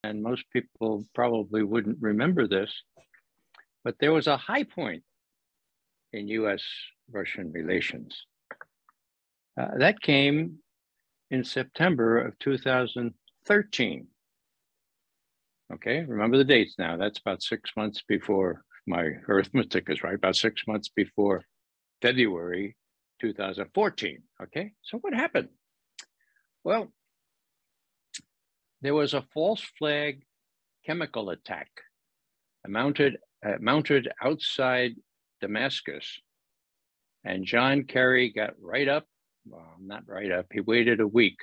and most people probably wouldn't remember this, but there was a high point in U.S.-Russian relations. That came in September of 2013. Okay, remember the dates now. That's about 6 months before, my arithmetic is right, about 6 months before February 2014. Okay, so what happened? Well, there was a false flag chemical attack mounted outside Damascus. And John Kerry got right up, well, not right up, he waited a week.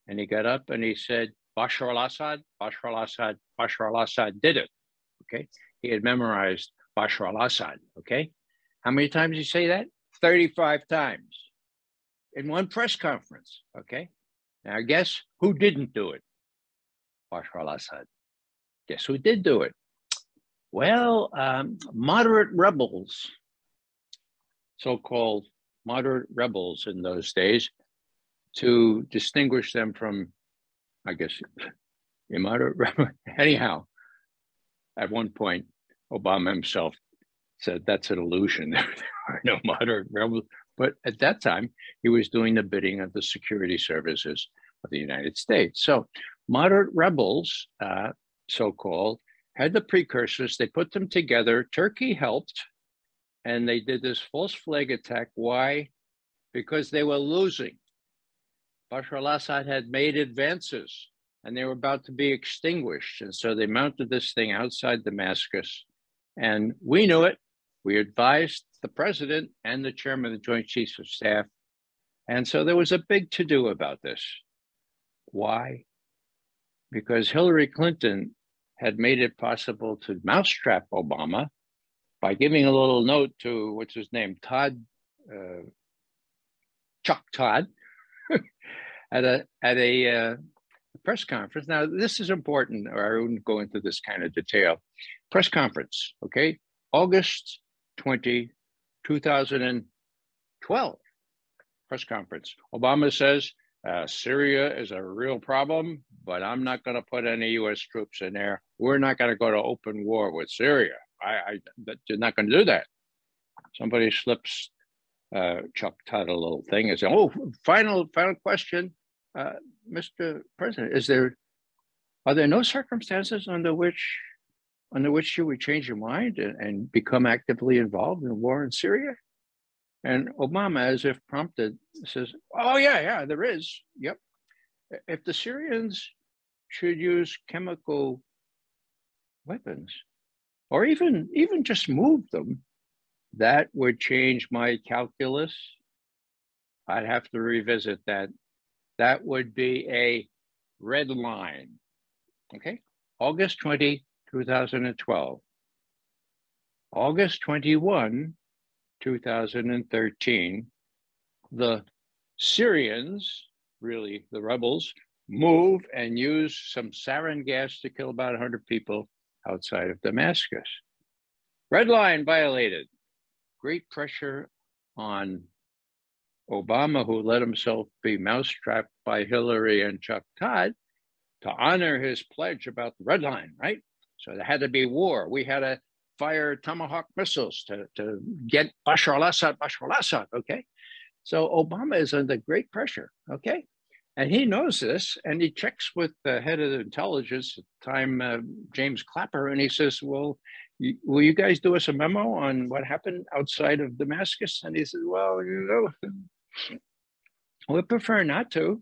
And he got up and he said, Bashar al-Assad, Bashar al-Assad, Bashar al-Assad did it, okay? He had memorized Bashar al-Assad, okay? How many times did he say that? 35 times in one press conference, okay? Now guess who didn't do it? Bashar al-Assad. Guess who did do it? Well, moderate rebels, so-called moderate rebels in those days, to distinguish them from, I guess, immoderate rebel. Anyhow, at one point, Obama himself said that's an illusion. There are no moderate rebels. But at that time, he was doing the bidding of the security services of the United States. So moderate rebels, so-called, had the precursors. They put them together. Turkey helped, and they did this false flag attack. Why? Because they were losing. Bashar al-Assad had made advances, and they were about to be extinguished. And so they mounted this thing outside Damascus. And we knew it. We advised the president and the chairman of the Joint Chiefs of Staff. And so there was a big to-do about this. Why? Because Hillary Clinton had made it possible to mousetrap Obama by giving a little note to, what's his name, Chuck Todd, at a press conference. Now, this is important, or I wouldn't go into this kind of detail. Press conference, okay? August 20, 2012, press conference. Obama says, Syria is a real problem, but I'm not going to put any U.S. troops in there. We're not going to go to open war with Syria. You're not going to do that. Somebody slips Chuck Todd a little thing and says, "Oh, final question, Mr. President, are there no circumstances under which you would change your mind and become actively involved in war in Syria?" And Obama, as if prompted, says, "Oh, yeah, there is. Yep. If the Syrians should use chemical weapons, or even just move them, that would change my calculus. I'd have to revisit that. That would be a red line." Okay, August 20, 2012. August 21, 2013, the Syrians, really the rebels, move and use some sarin gas to kill about 100 people outside of Damascus. Red line violated. Great pressure on Obama, who let himself be mousetrapped by Hillary and Chuck Todd, to honor his pledge about the red line, right? So there had to be war. We had to fire Tomahawk missiles to get Bashar al-Assad, okay? So Obama is under great pressure, okay? And he knows this, and he checks with the head of the intelligence at the time, James Clapper, and he says, well, will you guys do us a memo on what happened outside of Damascus? And he says, well, we prefer not to.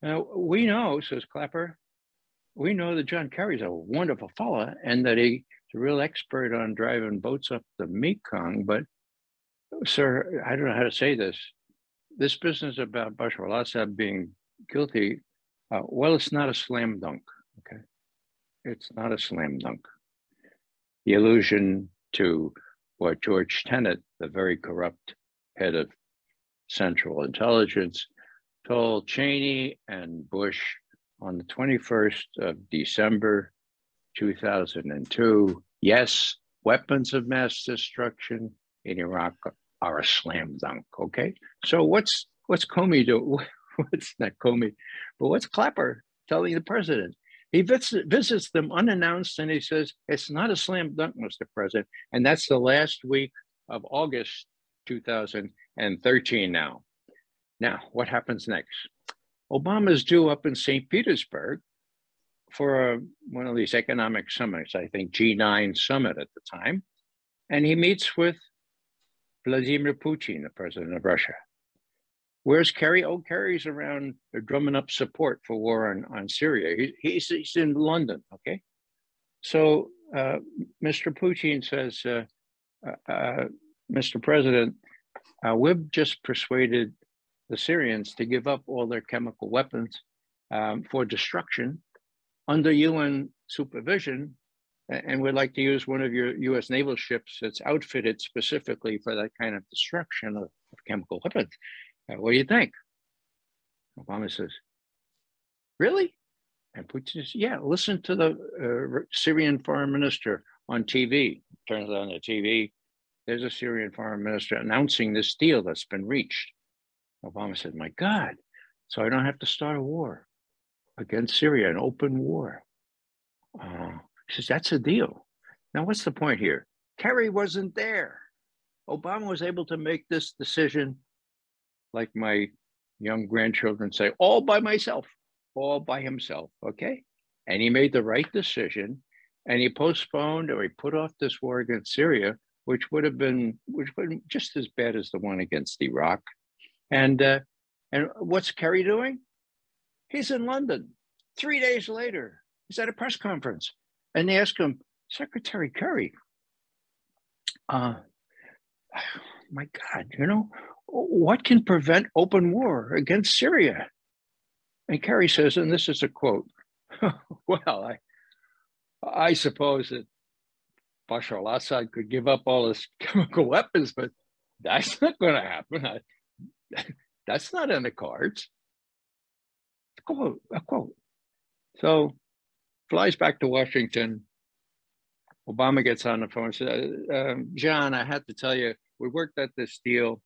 We know, says Clapper, we know that John Kerry's a wonderful fella and that he's a real expert on driving boats up the Mekong. But, sir, I don't know how to say this. This business about Bashar al-Assad being guilty, well, it's not a slam dunk, okay? It's not a slam dunk. The allusion to what George Tenet, the very corrupt head of Central Intelligence, told Cheney and Bush on the 21st of December, 2002, yes, weapons of mass destruction in Iraq are a slam dunk, okay? So what's Comey do? What's not Comey, but what's Clapper telling the president? He visits them unannounced, and he says, it's not a slam dunk, Mr. President. And that's the last week of August 2013 now. Now, what happens next? Obama's due up in St. Petersburg for one of these economic summits, I think G9 summit at the time. And he meets with Vladimir Putin, the president of Russia. Where's Kerry? Oh, Kerry's around drumming up support for war on Syria. He's in London, okay? So Mr. Putin says, Mr. President, we've just persuaded the Syrians to give up all their chemical weapons for destruction under UN supervision, and we'd like to use one of your US naval ships that's outfitted specifically for that kind of destruction of chemical weapons. What do you think? Obama says, really? And Putin says, yeah, listen to the Syrian foreign minister on TV. Turns on the TV, there's a Syrian foreign minister announcing this deal that's been reached. Obama said, my God, so I don't have to start a war against Syria, an open war. He says, that's a deal. Now, what's the point here? Kerry wasn't there. Obama was able to make this decision, like my young grandchildren say, all by myself, all by himself, okay? And he made the right decision, and he postponed or he put off this war against Syria, which would have been just as bad as the one against Iraq. And what's Kerry doing? He's in London. 3 days later, he's at a press conference, and they ask him, Secretary Kerry, my God, you know, what can prevent open war against Syria? And Kerry says, and this is a quote, well, I suppose that Bashar al-Assad could give up all his chemical weapons, but that's not going to happen. That's not in the cards. A quote. So flies back to Washington. Obama gets on the phone and says, John, I had to tell you, we worked at this deal.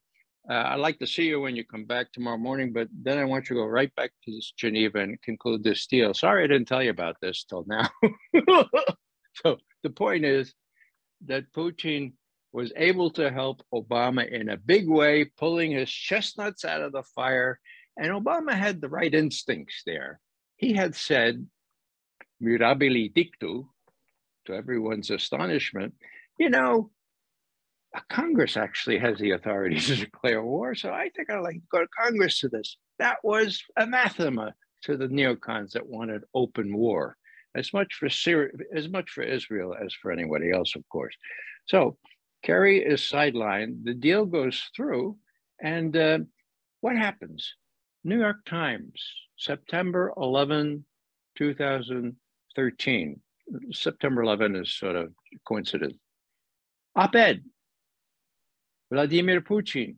I'd like to see you when you come back tomorrow morning, but then I want you to go right back to Geneva and conclude this deal. Sorry, I didn't tell you about this till now. So the point is that Putin was able to help Obama in a big way, pulling his chestnuts out of the fire. And Obama had the right instincts there. He had said, mirabili dictu, to everyone's astonishment, you know, Congress actually has the authority to declare war, so I think I'd like to go to Congress to this. That was anathema to the neocons that wanted open war, as much for Israel as for anybody else, of course. So Kerry is sidelined. The deal goes through, and what happens? New York Times, September 11, 2013. September 11 is sort of coincidence. Op-ed, Vladimir Putin.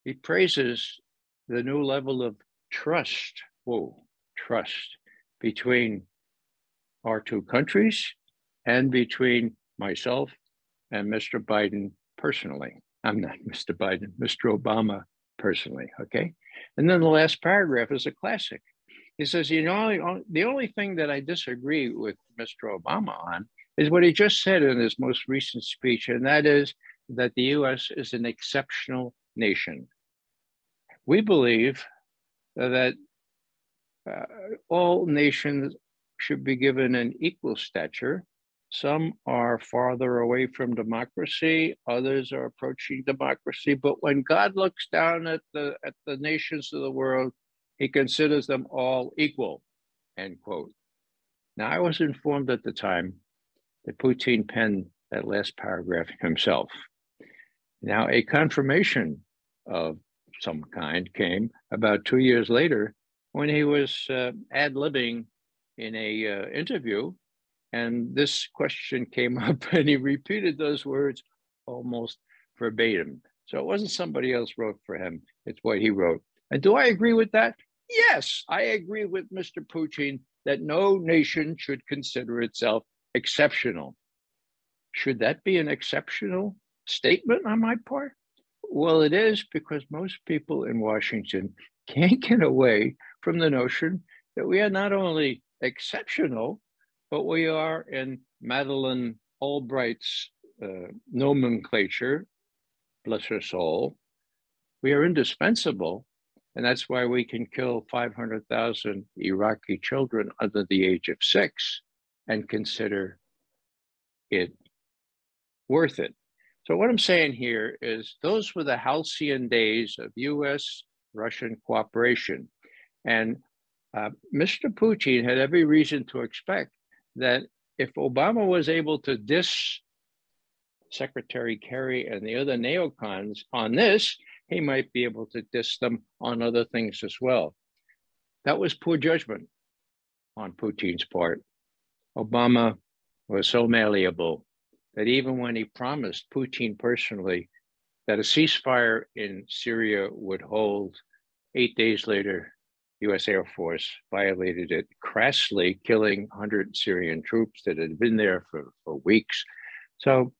He praises the new level of trust, trust between our two countries and between myself and Mr. Biden personally. I'm not Mr. Biden, Mr. Obama personally, okay? And then the last paragraph is a classic. He says, you know, the only thing that I disagree with Mr. Obama on is what he just said in his most recent speech, and that is that the US is an exceptional nation. We believe that all nations should be given an equal stature. Some are farther away from democracy, others are approaching democracy, but when God looks down at the nations of the world, he considers them all equal, end quote. Now, I was informed at the time that Putin penned that last paragraph himself. Now, a confirmation of some kind came about 2 years later when he was ad-libbing in a interview, and this question came up, and he repeated those words almost verbatim. So it wasn't somebody else wrote for him, it's what he wrote. And do I agree with that? Yes, I agree with Mr. Putin that no nation should consider itself exceptional. Should that be an exceptional statement on my part? Well, it is, because most people in Washington can't get away from the notion that we are not only exceptional, but we are in Madeleine Albright's nomenclature, bless her soul, we are indispensable. And that's why we can kill 500,000 Iraqi children under the age of 6 and consider it worth it. So what I'm saying here is those were the halcyon days of US-Russian cooperation. And Mr. Putin had every reason to expect that if Obama was able to diss Secretary Kerry and the other neocons on this, he might be able to diss them on other things as well. That was poor judgment on Putin's part. Obama was so malleable that even when he promised Putin personally that a ceasefire in Syria would hold, 8 days later, US Air Force violated it crassly, killing 100 Syrian troops that had been there for weeks. So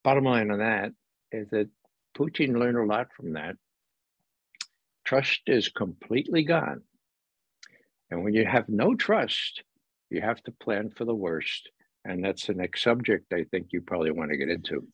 bottom line on that is that Putin learned a lot from that. Trust is completely gone. And when you have no trust, you have to plan for the worst. And that's the next subject I think you probably want to get into.